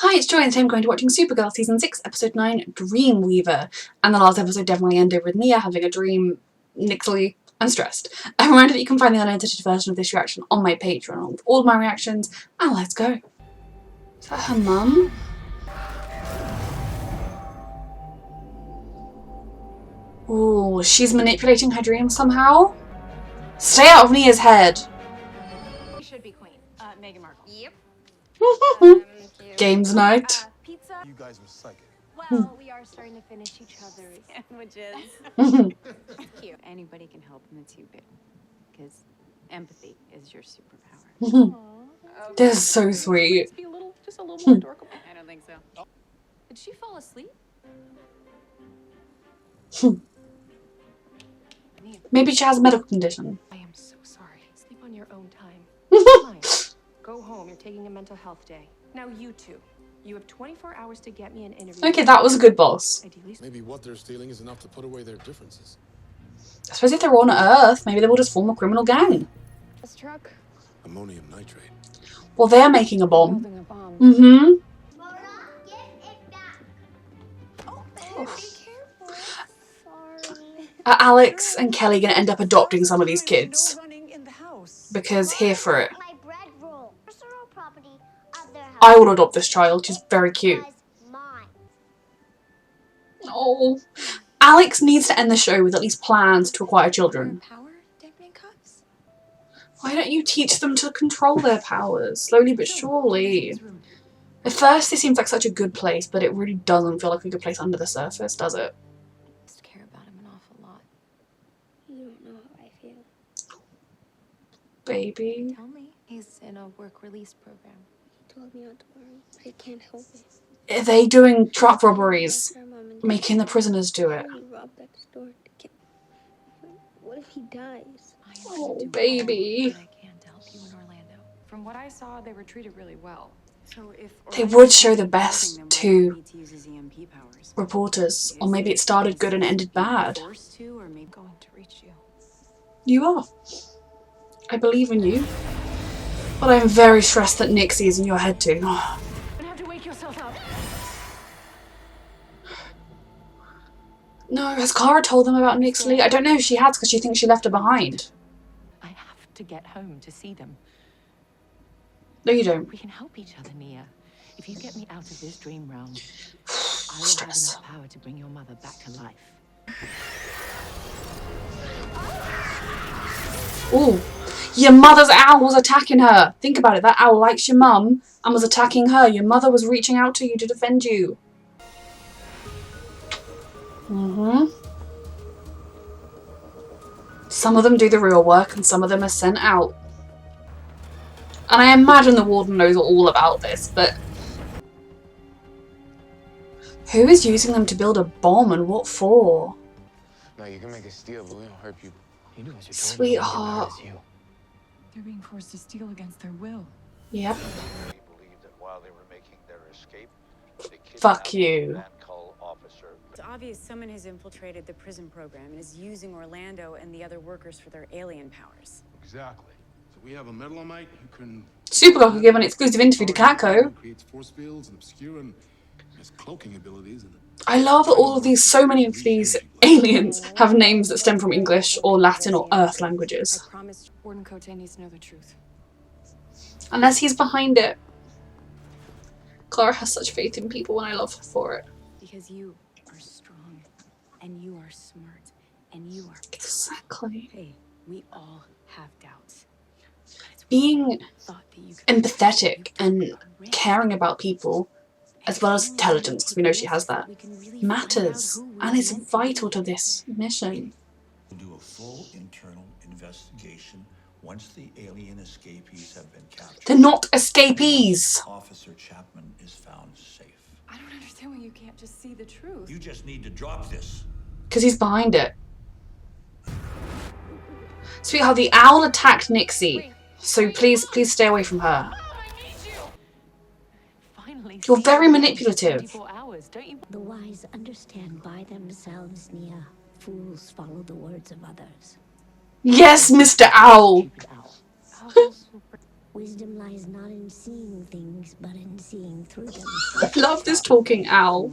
Hi, it's Joy and today I'm going to watching Supergirl Season 6, Episode 9, Dreamweaver. And the last episode definitely ended with Nia having a dream, Nixley, and stressed. A reminder that you can find the unedited version of this reaction on my Patreon along with all of my reactions, and let's go. Is that her mum? Ooh, she's manipulating her dreams somehow? Stay out of Nia's head! You should be queen. Meghan Markle. Yep. Games night. Pizza? You guys were psychic. Well, we are starting to finish each other's sandwiches. Cute. Anybody can help, and it's you, babe. Because empathy is your superpower. They're so sweet. Let's be just a little more adorable. I don't think so. Did she fall asleep? Maybe she has a medical condition. I am so sorry. Sleep on your own time. Fine. Go home. You're taking a mental health day. Now you two. You have 24 hours to get me an interview. Okay, that was a good boss. Maybe what they're stealing is enough to put away their differences. I suppose if they're on Earth, maybe they will just form a criminal gang. This truck. Ammonium nitrate. Well, they're making a bomb. Building a bomb. Mm-hmm. Oh, be careful. Sorry. Are Alex and Kelly going to end up adopting some of these kids? Because here for it. I will adopt this child. She's very cute. Oh. Alex needs to end the show with at least plans to acquire children. Why don't you teach them to control their powers? Slowly but surely. At first this seems like such a good place, but it really doesn't feel like a good place under the surface, does it? I care about him an awful lot. You don't know how I feel. Baby. Tell me. He's in a work release program. He told me not to worry. I can't help it. Are they doing truck robberies? Making the prisoners do it? What if he dies? Oh, baby. I can't help you in Orlando. From what I saw, they were treated really well. So if They would show the best to reporters, or maybe it started good and ended bad. You are. I believe in you. But I'm very stressed that Nixie is in your head too. No, has Kara told them about Nixley? I don't know if she has because she thinks she left her behind. I have to get home to see them. No, you don't. We can help each other, Nia. If you get me out of this dream realm, I will Stress. have enough power to bring your mother back to life. Ooh. Your mother's owl was attacking her. Think about it. That owl likes your mum and was attacking her. Your mother was reaching out to you to defend you. Some of them do the real work and some of them are sent out. And I imagine the warden knows all about this, but who is using them to build a bomb and what for? No, you can make a steal, but we don't hurt people. You know, Sweetheart. They're being forced to steal against their will. Yep. They believed that while they were making their escape, they Fuck kidnapped you. Van Kull officer. It's obvious someone has infiltrated the prison program and is using Orlando and the other workers for their alien powers. Exactly. So we have a metalomite who can... Supergirl could give an exclusive interview to Catco. Creates force fields and obscure and has cloaking abilities and... I love that all of these, so many of these aliens have names that stem from English or Latin or Earth languages. I promised Warden Cote needs to know the truth. Unless he's behind it. Clara has such faith in people and I love her for it. because you are strong and you are smart and you are Exactly. Hey, we all have doubts. But it's Being thought that you could empathetic and caring about people, as well as intelligence, because we know she has that, matters and is vital to this mission. We'll do a full internal investigation once the alien escapees have been captured. They're not escapees! Officer Chapman is found safe. I don't understand why you can't just see the truth. You just need to drop this. Because he's behind it. Sweetheart, the owl attacked Nixie, so please stay away from her. You're very manipulative. The wise understand by themselves, Nia. Fools follow the words of others. Yes, Mr. Owl! Wisdom lies not in seeing things, but in seeing through them. I love this talking owl.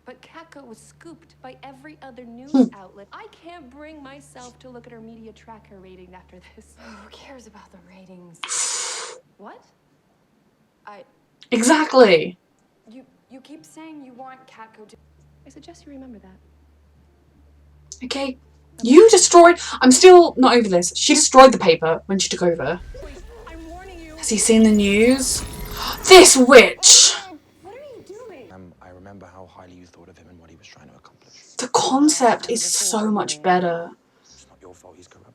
But Katko was scooped by every other Hmm. news outlet. I can't bring myself to look at her media tracker rating after this. Who cares about the ratings? What? Exactly. You keep saying you want Katko to. I suggest you remember that. Okay. You destroyed... I'm still not over this. She destroyed the paper when she took over. I'm warning you. Has he seen the news? This witch! What are you doing? I remember how highly you thought of him and what he was trying to accomplish. The concept is so much better. It's not your fault he's corrupt.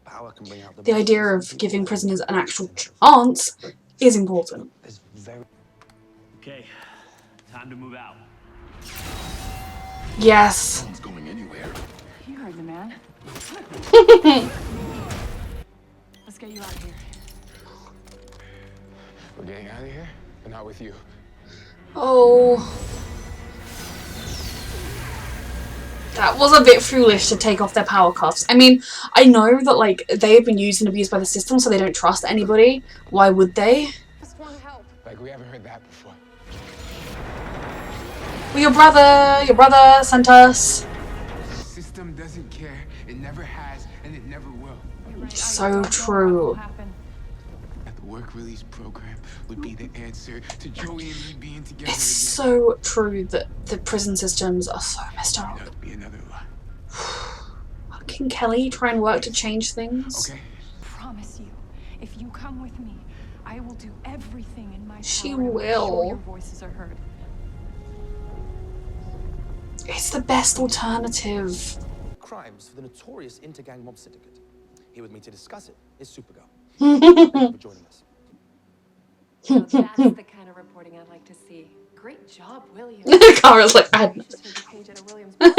Power can bring out The best idea in of people. giving prisoners an actual chance is important. There's very... Okay, time to move out. Yes. No one's going anywhere. You heard the man. Let's get you out of here. We're getting out of here, but not with you. Oh. That was a bit foolish to take off their power cuffs. I mean, I know that, like, they have been used and abused by the system, so they don't trust anybody. Why would they? Just want help. Like, we haven't heard that before. Well, your brother sent us. The system doesn't care. It never has, and it never will. So true. That the work release program would be the answer to Joey and me being together It's again. so true that the prison systems are so messed up. That would be another lie. Can Kelly try and work to change things? Okay. Promise you, if you come with me, I will do everything in my power She to make sure will. your voices are heard. It's the best alternative. Crimes for the notorious intergang mob syndicate. Here with me to discuss it is Supergirl. Thank you for joining us. Now that's the kind of reporting I'd like to see. Great job, William. Kara's like, I You should take a page out of William's book.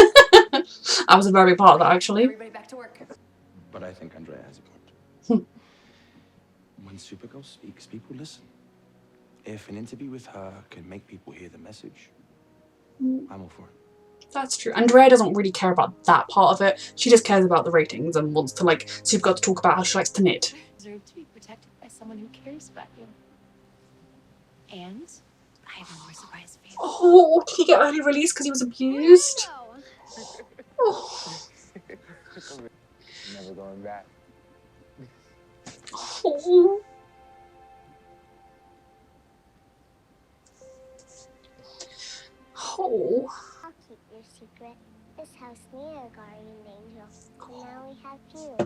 I was a very part of that, actually. Everybody back to work. But I think Andrea has a point. When Supergirl speaks, people listen. If an interview with her can make people hear the message, I'm all for it. That's true. Andrea doesn't really care about that part of it. She just cares about the ratings and wants to, like, Supergirl to talk about how she likes to knit. Deserve to be protected by someone who cares about you. And I have a more surprise for you. Oh, did he get early release because he was abused? Oh. Never going back. Oh. Oh. I'll keep your secret. This house needs a guardian angel. And now we have you.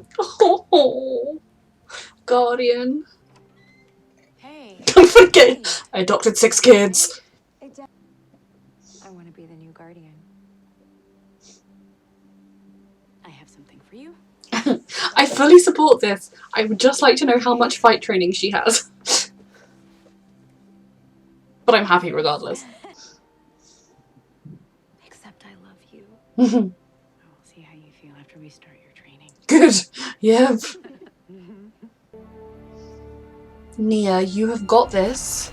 Oh. Guardian. Hey. Don't forget, I adopted 6 kids. I want to be the new guardian. I have something for you. I fully support this. I would just like to know how much fight training she has. But I'm happy regardless. Except I love you. Good. I will see how you feel after we start your training. Yep. Nia, you have got this.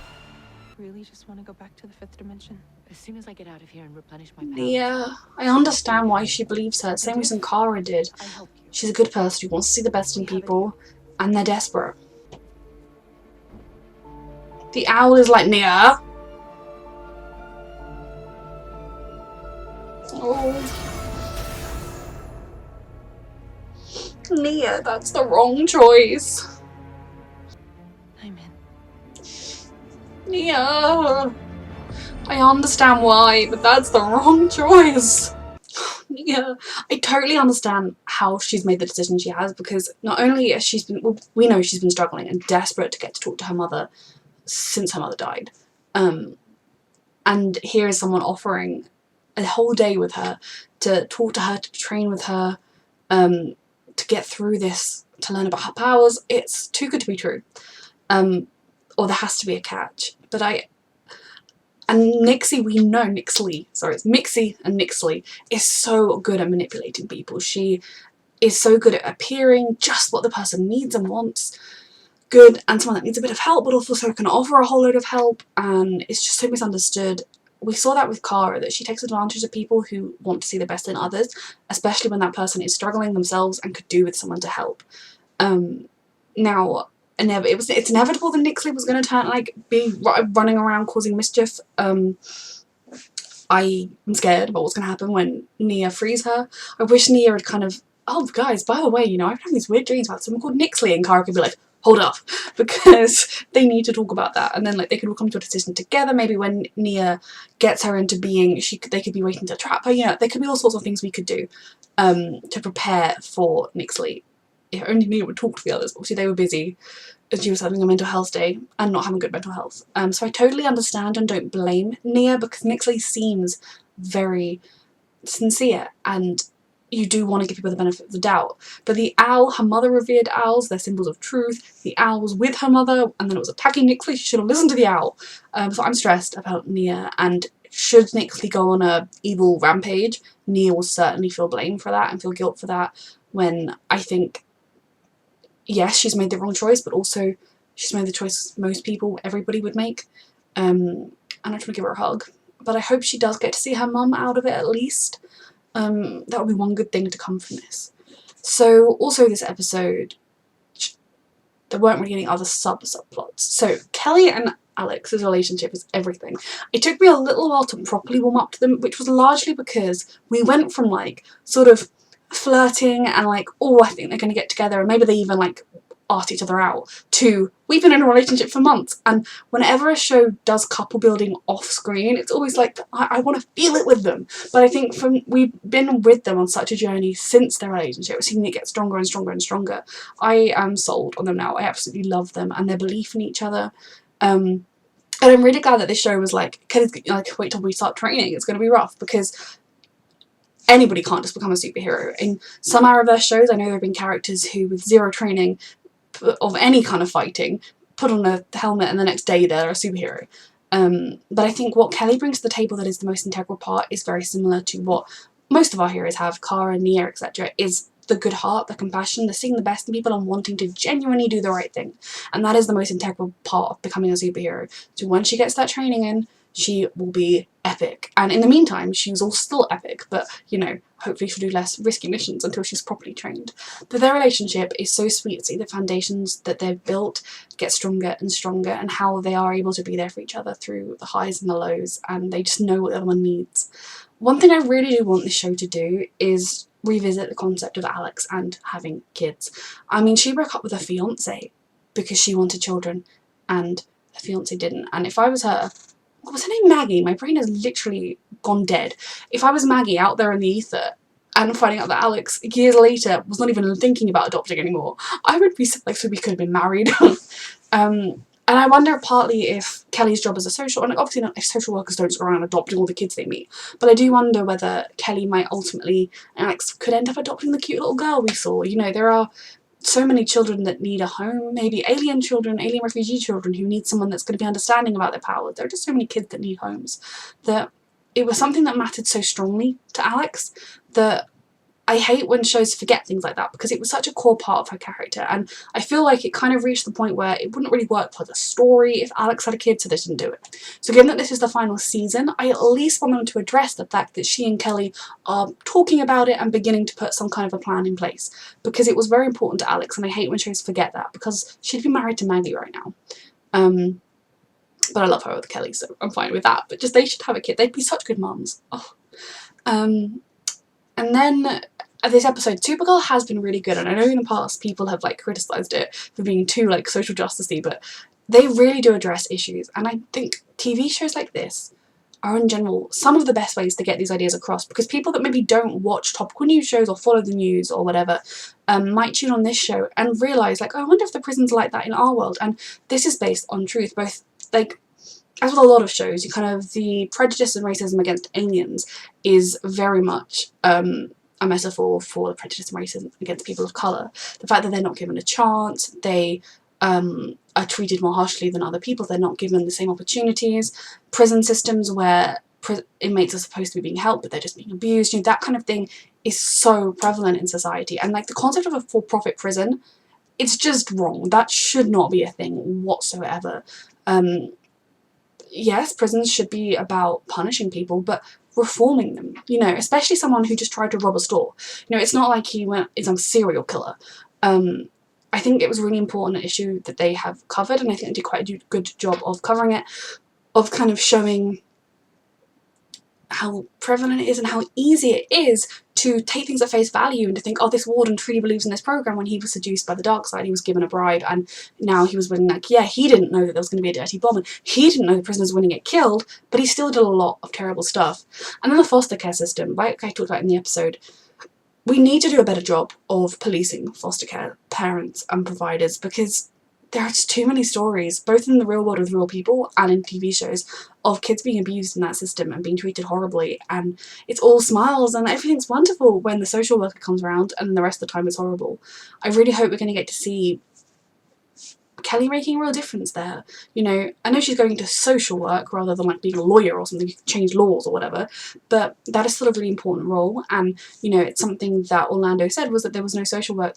Really just want to go back to the 5th dimension? As soon as I get out of here and replenish my powers. Nia, I understand why she believes her. Same reason Kara did. I help you. She's a good person who wants to see the best in people, and they're desperate. The owl is like, Nia. Oh. Nia, that's the wrong choice. I'm in. Nia. I understand why, but that's the wrong choice. Nia, I totally understand how she's made the decision she has, because not only has she's been, well, we know she's been struggling and desperate to get to talk to her mother since her mother died. And here is someone offering a whole day with her, to talk to her, to train with her, to get through this, to learn about her powers. It's too good to be true. Or there has to be a catch. But and Nixie, we know Nixley, sorry, it's Mixie and Nixley, is so good at manipulating people. She is so good at appearing just what the person needs and wants. Good, and someone that needs a bit of help, but also can offer a whole load of help, and it's just so misunderstood. We saw that with Kara, that she takes advantage of people who want to see the best in others, especially when that person is struggling themselves and could do with someone to help. Now, it's inevitable that Nixley was going to be running around causing mischief. I'm scared about what's going to happen when Nia frees her. I wish Nia had kind of, oh guys, by the way, you know, I've had these weird dreams about someone called Nixley, and Kara could be like, hold up, because they need to talk about that, and then like they could all come to a decision together. Maybe when Nia gets her into being, they could be waiting to trap her. You know, there could be all sorts of things we could do to prepare for Nixley. If only Nia would talk to the others. Obviously they were busy, and she was having a mental health day and not having good mental health. So I totally understand and don't blame Nia, because Nixley seems very sincere and you do want to give people the benefit of the doubt. But the owl, her mother revered owls, they're symbols of truth. The owl was with her mother and then it was attacking Nixley. She should have listened to the owl. So I'm stressed about Nia, and should Nixley go on a evil rampage, Nia will certainly feel blame for that and feel guilt for that, when I think, yes, she's made the wrong choice, but also she's made the choice most people, everybody would make. And I just want to give her a hug. But I hope she does get to see her mum out of it at least. That would be one good thing to come from this. So also this episode, there weren't really any other subplots. So Kelly and Alex's relationship is everything. It took me a little while to properly warm up to them, which was largely because we went from like sort of flirting and like, oh, I think they're going to get together, and maybe they even like asked each other out, to we've been in a relationship for months. And whenever a show does couple building off screen, it's always like, I want to feel it with them. But I think we've been with them on such a journey since their relationship, seeing it get stronger and stronger and stronger. I am sold on them now. I absolutely love them and their belief in each other. And I'm really glad that this show was like, wait till we start training, it's going to be rough, because anybody can't just become a superhero. In some Arrowverse shows, I know there have been characters who, with zero training of any kind of fighting, put on a helmet and the next day they're a superhero. But I think what Kelly brings to the table that is the most integral part is very similar to what most of our heroes have, Kara, Nia, etc., is the good heart, the compassion, the seeing the best in people and wanting to genuinely do the right thing. And that is the most integral part of becoming a superhero. So once she gets that training in, she will be epic. And in the meantime, she's all still epic, but, you know, hopefully she'll do less risky missions until she's properly trained. But their relationship is so sweet to see the foundations that they've built get stronger and stronger, and how they are able to be there for each other through the highs and the lows, and they just know what the other one needs. One thing I really do want this show to do is revisit the concept of Alex and having kids. I mean, she broke up with her fiance because she wanted children and her fiance didn't. And if I was her, what was her name? Maggie? My brain has literally gone dead. If I was Maggie out there in the ether and finding out that Alex years later was not even thinking about adopting anymore, I would be like, so we could have been married. And I wonder partly if Kelly's job as a social, and obviously not, if social workers don't go around adopting all the kids they meet, but I do wonder whether Kelly might ultimately, Alex could end up adopting the cute little girl we saw. You know, there are so many children that need a home, maybe alien children, alien refugee children who need someone that's going to be understanding about their powers. There are just so many kids that need homes, that it was something that mattered so strongly to Alex that I hate when shows forget things like that, because it was such a core part of her character, and I feel like it kind of reached the point where it wouldn't really work for the story if Alex had a kid, so they didn't do it. So given that this is the final season, I at least want them to address the fact that she and Kelly are talking about it and beginning to put some kind of a plan in place, because it was very important to Alex, and I hate when shows forget that, because she'd be married to Maggie right now. But I love her with Kelly, so I'm fine with that. But just, they should have a kid. They'd be such good mums. Oh. And then this episode, Supergirl has been really good, and I know in the past people have like criticised it for being too like social justice-y, but they really do address issues, and I think TV shows like this are in general some of the best ways to get these ideas across, because people that maybe don't watch topical news shows or follow the news or whatever might tune on this show and realise like, oh, I wonder if the prison's like that in our world. And this is based on truth, both like, as with a lot of shows, you kind of, the prejudice and racism against aliens is very much a metaphor for the prejudice and racism against people of colour. The fact that they're not given a chance, they are treated more harshly than other people, they're not given the same opportunities, prison systems where inmates are supposed to be being helped but they're just being abused, you know, that kind of thing is so prevalent in society. And like the concept of a for-profit prison, it's just wrong. That should not be a thing whatsoever. Yes, prisons should be about punishing people, but reforming them, you know, especially someone who just tried to rob a store. You know, it's not like he is a serial killer. I I think it was a really important issue that they have covered, and I think they did quite a good job of covering it, of kind of showing how prevalent it is and how easy it is to take things at face value and to think, oh, this warden truly believes in this program, when he was seduced by the dark side. He was given a bribe, and now he was willing, like, yeah, he didn't know that there was going to be a dirty bomb, and he didn't know the prisoners were going to get killed, but he still did a lot of terrible stuff. And then the foster care system, like I talked about in the episode, we need to do a better job of policing foster care parents and providers, because there are just too many stories, both in the real world with real people and in TV shows, of kids being abused in that system and being treated horribly, and it's all smiles and everything's wonderful when the social worker comes around, and the rest of the time it's horrible. I really hope we're going to get to see Kelly making a real difference there. You know, I know she's going into social work rather than like being a lawyer or something, change laws or whatever, but that is still a really important role, and you know, it's something that Orlando said, was that there was no social work.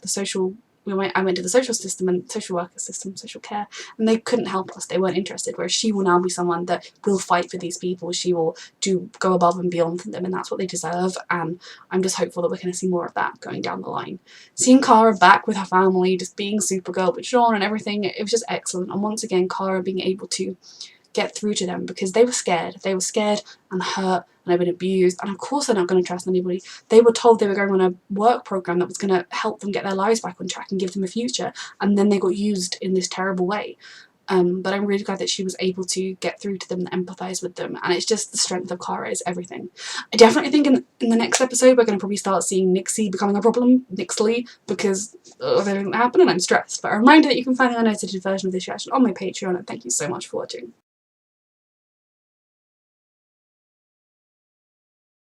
I went to the social system and social worker system, social care, and they couldn't help us. They weren't interested, whereas she will now be someone that will fight for these people. She will go above and beyond for them, and that's what they deserve, and I'm just hopeful that we're going to see more of that going down the line. Seeing Kara back with her family, just being Supergirl with Sean and everything, it was just excellent, and once again Kara being able to get through to them, because they were scared and hurt and had been abused, and of course they're not going to trust anybody. They were told they were going on a work program that was going to help them get their lives back on track and give them a future, and then they got used in this terrible way. But I'm really glad that she was able to get through to them and empathise with them, and it's just the strength of Kara is everything. I definitely think in the next episode we're going to probably start seeing Nixie becoming a problem, Nixley, because of everything that happened, and I'm stressed. But a reminder that you can find the unedited version of this reaction on my Patreon, and thank you so much for watching.